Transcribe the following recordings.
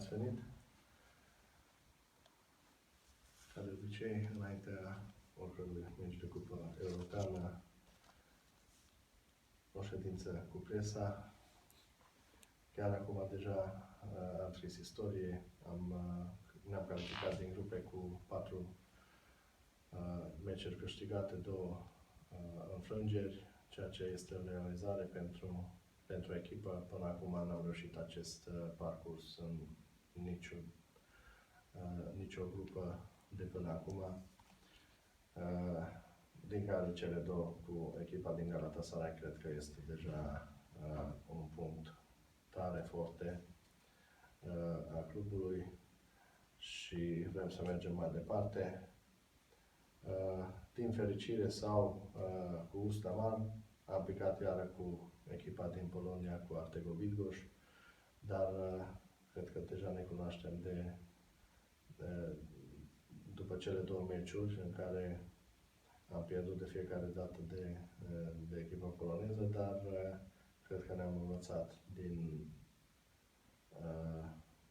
ați venit. Ca de obicei, înaintea oricărui meci de cupă europeană, o ședință cu presa. Chiar acum deja am scris istorie, ne-am calificat din grupe cu 4 meciuri câștigate, 2 înfrângeri, ceea ce este o realizare pentru echipă. Până acum n-am reușit acest parcurs în nicio grupă de până acum, din care cele 2 cu echipa din Galatasaray cred că este deja un punct tare, forte a clubului și vrem să mergem mai departe. Din fericire sau cu gust amar, am picat iară cu echipa din Polonia, cu Artego, dar cred că deja ne cunoaștem după cele 2 meciuri în care am pierdut de fiecare dată de echipa poloneză, dar cred că ne-am învățat din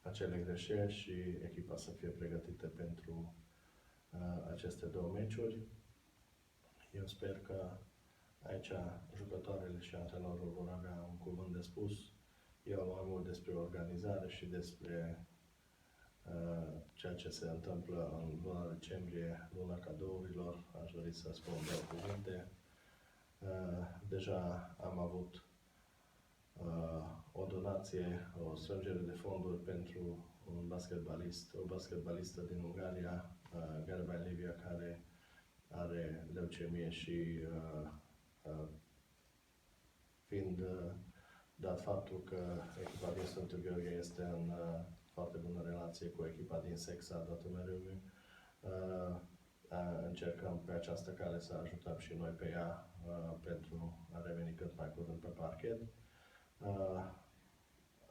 acele greșeli și echipa să fie pregătită pentru aceste 2 meciuri. Eu sper că aici jucătoarele și antrenorul vor avea un cuvânt de spus. Eu mai mult despre organizare și despre ceea ce se întâmplă în luna decembrie, luna cadourilor. Aș dori să spun 2 cuvinte. Deja am avut o donație, o strângere de fonduri pentru o basketbalistă din Ungaria, Livia, care are leucemie și fiind dat faptul că echipa din Sfântul Gheorghe este în foarte bună relație cu echipa din SIC Artego, încercăm pe această cale să ajutăm și noi pe ea pentru a reveni cât mai curând pe parchet.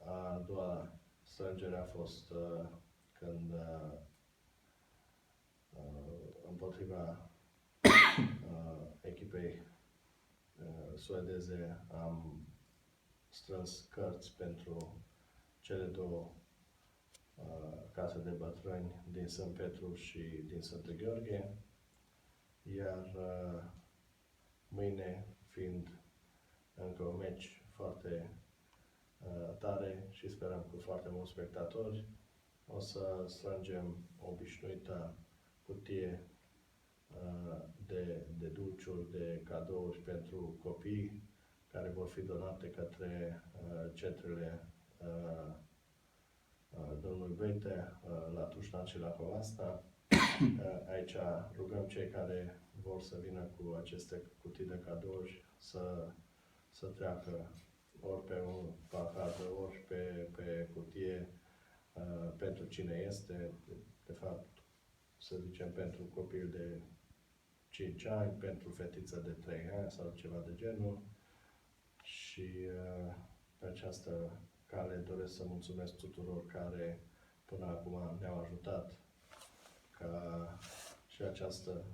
A doua strângere a fost când împotriva echipei suedeze am strâns cărți pentru cele 2 case de bătrâni din Sfânt Petru și din Sfântul Gheorghe, iar mâine, fiind încă un meci foarte tare și sperăm cu foarte mulți spectatori, o să strângem o obișnuită cutie de dulciuri, de cadouri pentru copii, care vor fi donate către centrele domnului Beite, la Tușnan și la Covasta. Aici rugăm cei care vor să vină cu aceste cutii de cadouri să treacă ori pe o pancardă, ori pe cutie pentru cine este, de fapt, să zicem, pentru copil de 5 ani, pentru fetiță de 3 ani sau ceva de genul. Și pe această cale doresc să mulțumesc tuturor care până acum ne-au ajutat ca și această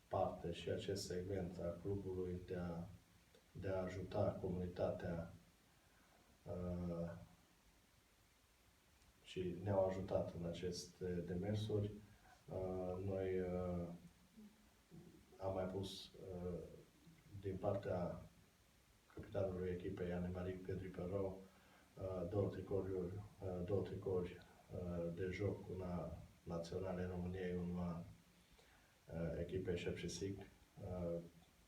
parte și acest segment al clubului de a ajuta comunitatea și ne-au ajutat în aceste demersuri. Noi am mai pus din partea capitanului echipei Anne-Marie Pedri-Perrou 2 tricouri de joc, una națională în România, una echipei SIC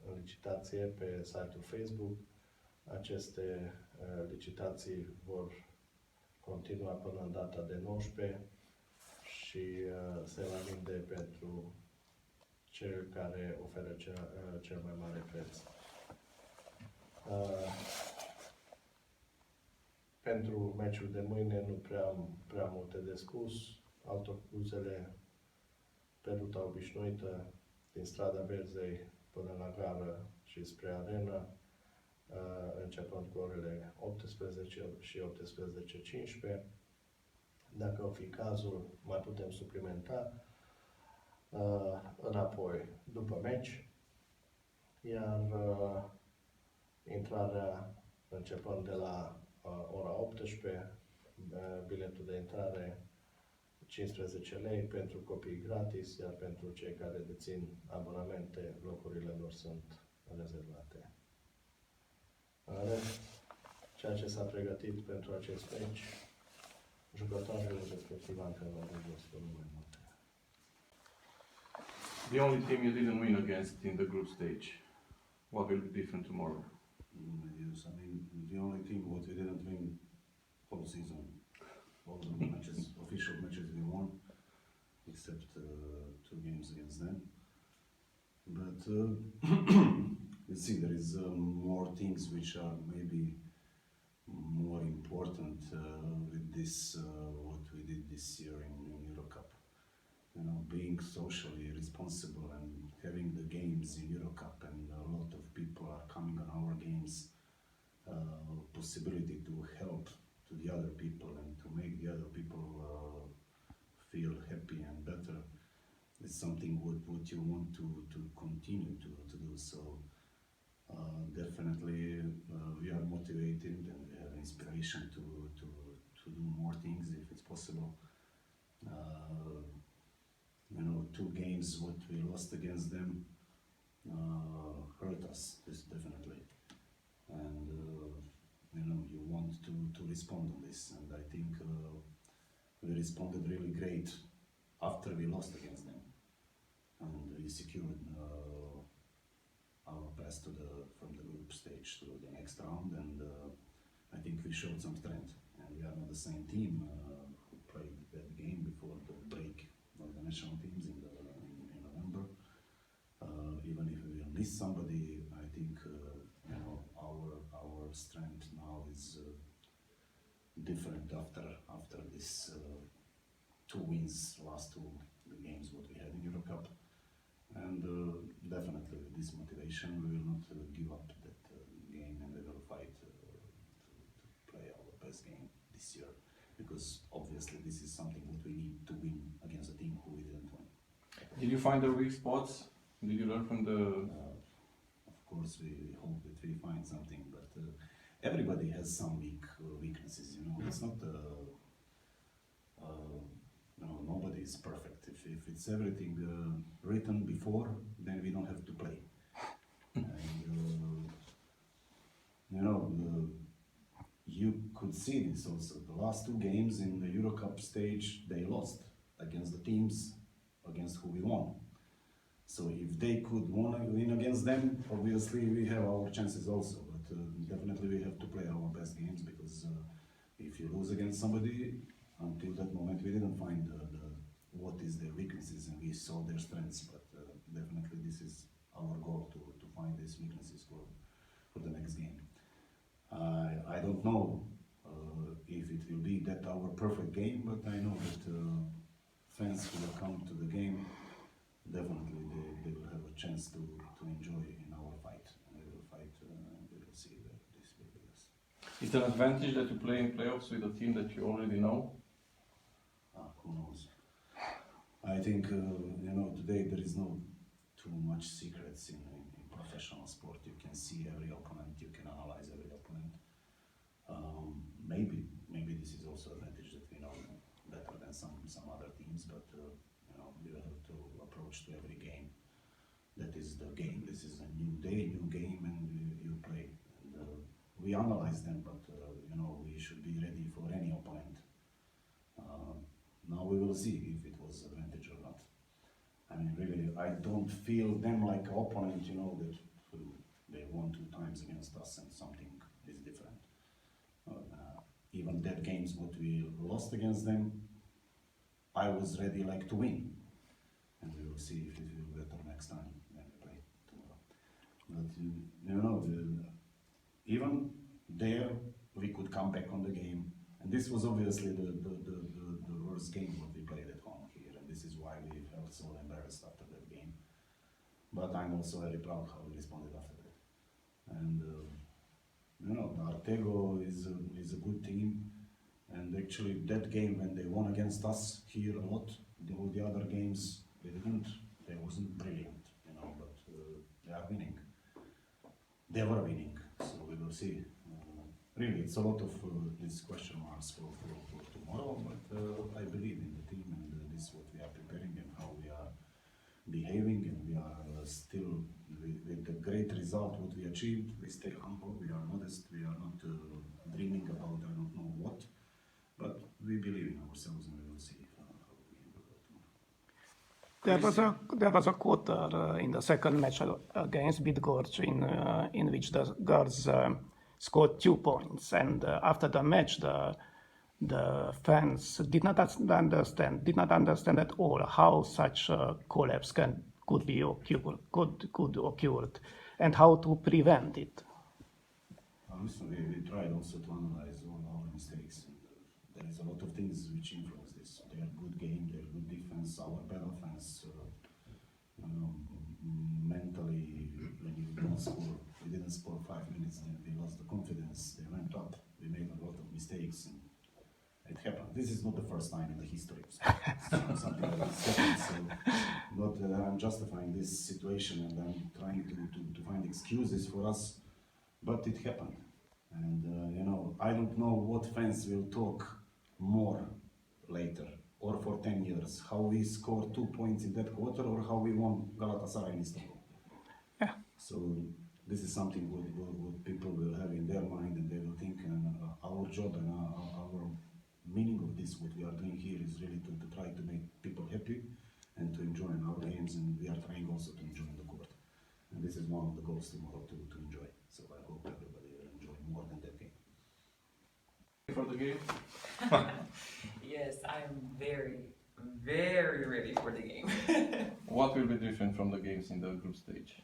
în licitație pe site-ul Facebook. Aceste licitații vor continua până în data de 19 și se va vinde pentru cel care oferă cel mai mare preț. Pentru meciul de mâine nu prea multe de spus. Autobuzele pe ruta obișnuită din strada Berzei până la gară și spre arenă, începând cu orele 18 și 18:15. Dacă o fi cazul, mai putem suplimenta înapoi după meci, iar intrarea începând de la ora 18, biletul de intrare 15 lei, pentru copii gratis, iar pentru cei care dețin abonamente, locurile lor sunt rezervate. În rest, ceea ce s-a pregătit pentru acest meci, jucătoarele respectiv antrenorul destul mai multe. The only team you didn't win against in the group stage. What will be different tomorrow? Yes, I mean, the only team what we didn't win whole season. All the matches, official matches we won, except 2 games against them. But you see, there is more things which are maybe more important with this, what we did this year in Euro Cup. You know, being socially responsible and having the games in Euro Cup, and a lot of people are coming on our games, possibility to help to the other people and to make the other people feel happy and better. It's something what you want to continue to do. So definitely we are motivated and we have inspiration to do more things if it's possible. You know, 2 games what we lost against them hurt us, this definitely. And you know, you want to respond on this, and I think we responded really great after we lost against them, and we secured our pass from the group stage to the next round, and I think we showed some strength, and we are not the same team who played that game before the break of the national teams in November. Even if we will miss somebody, I think you know, our strength now is different after this 2 wins, last 2 games what we had in Euro Cup, and definitely with this motivation we will not give up that game, and we will fight to play our best game this year, because obviously this is something that we need to win against a team who we didn't win. Did you find the weak spots? Did you learn from the... Of course we hope that we find something, but everybody has some weaknesses, you know. It's not you know, nobody is perfect. If it's everything written before, then we don't have to play. And you know, you could see this also. The last 2 games in the Euro Cup stage, they lost against the teams against who we won. So if they could win against them, obviously we have our chances also. But definitely we have to play our best games, because if you lose against somebody, until that moment we didn't find what is their weaknesses, and we saw their strengths. But definitely this is our goal, to find these weaknesses for the next game. I don't know if it will be that our perfect game, but I know that fans who will come to the game, definitely they will have a chance to enjoy in our fight. And we will fight, and we will see that this will be us. Is it an advantage that you play in playoffs with a team that you already know? Who knows? I think you know, today there is no too much secrets in professional sport. You can see every opponent, you can analyze every opponent. Maybe this is also an advantage that we know better than some other teams, but you know, you have to approach to every game. That is the game. This is a new day, new game, and you play. And we analyze them, but you know, we should be ready for any opponent. Now we will see if it was advantage or not. I mean, really, I don't feel them like an opponent, you know, that they won 2 times against us and something is different. Even that games what we lost against them, I was ready like to win. And we will see if it will be better next time when we play tomorrow. But you know, even there we could come back on the game. And this was obviously the worst game what we played at home here, and this is why we felt so embarrassed after that game. But I'm also very proud how we responded after that. And you know, Artego is a good team, and actually that game when they won against us here a lot, all the other games they wasn't brilliant, you know, but they are winning. They were winning, so we will see. really, it's a lot of these question marks for tomorrow, but I believe in the team, and this is what we are preparing and how we are behaving, and we are still with the great result what we achieved. We stay humble, we are modest, we are not dreaming about I don't know what, but we believe in ourselves, and we will see how we will go tomorrow. There was a quarter in the second match against Bydgoszcz in which the girls scored 2 points, and after the match, the fans did not understand at all how such a collapse could occur, and how to prevent it. Listen, we tried also to analyze all our mistakes, and there is a lot of things which influence this. They are good game, they are good defense, our bad offense. Mentally, when you don't score, we didn't score 5 minutes, then we lost the confidence. They went up. We made a lot of mistakes, and it happened. This is not the first time in the history of sports. Something like this happened. So, not that I'm justifying this situation and I'm trying to find excuses for us, but it happened. And I don't know what fans will talk more later, or for 10 years, how we scored 2 points in that quarter, or how we won Galatasaray in Istanbul. Yeah. So this is something what people will have in their mind, and they will think, and our job and our meaning of this, what we are doing here, is really to try to make people happy and to enjoy in our games, and we are trying also to enjoy in the court. And this is one of the goals tomorrow, to enjoy. So I hope everybody will enjoy more than that game. For the game? Yes, I am very, very ready for the game. What will be different from the games in the group stage?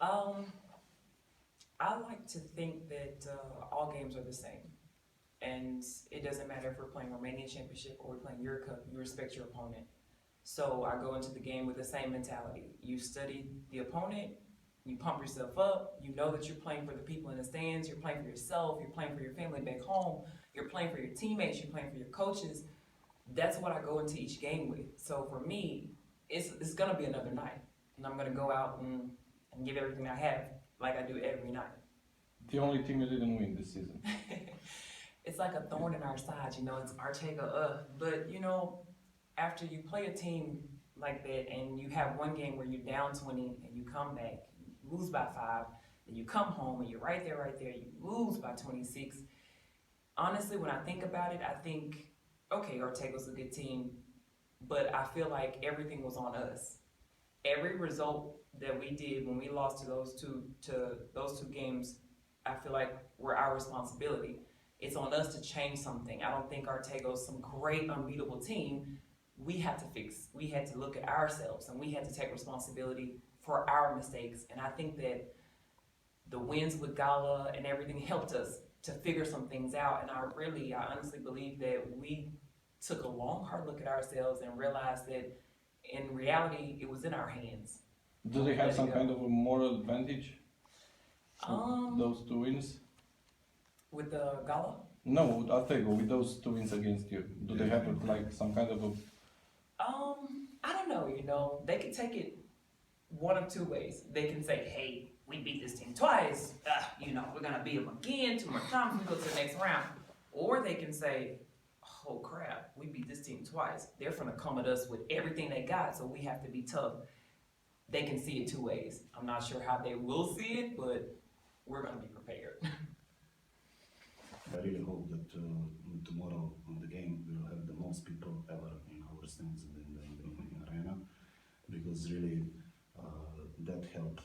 I like to think that all games are the same. And it doesn't matter if we're playing Romanian Championship or we're playing Euro Cup, you respect your opponent. So I go into the game with the same mentality. You study the opponent, you pump yourself up, you know that you're playing for the people in the stands, you're playing for yourself, you're playing for your family back home, you're playing for your teammates, you're playing for your coaches. That's what I go into each game with. So for me, it's gonna be another night. And I'm gonna go out and give everything I have, like I do every night. The only team you didn't win this season. It's like a thorn in our side, it's Artego, but after you play a team like that and you have one game where you're down 20 and you come back, you lose by 5, and you come home and you're right there, you lose by 26. Honestly, when I think about it, I think, okay, Artego's a good team, but I feel like everything was on us. Every result that we did when we lost to those two games, I feel like were our responsibility. It's on us to change something. I don't think Artego's some great unbeatable team. We had to look at ourselves, and we had to take responsibility for our mistakes. And I think that the wins with Gala and everything helped us to figure some things out. And I honestly believe that we took a long, hard look at ourselves and realized that in reality, it was in our hands. Do they have some kind of a moral advantage? Those 2 wins? With the Gala? No, with Artego, with those 2 wins against you. Do they have some kind of a... I don't know, they could take it one of 2 ways. They can say, hey, we beat this team twice, we're gonna beat them again 2 more times, we go to the next round. Or they can say, oh crap, we beat this team twice. They're gonna come at us with everything they got, so we have to be tough. They can see it 2 ways. I'm not sure how they will see it, but we're gonna be prepared. I really hope that tomorrow on the game we will have the most people ever in our stands in the arena, because really that help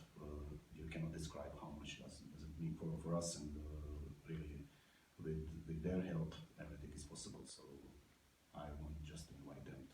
you cannot describe how much does it mean for us, and really with their help everything is possible. So I want just to invite them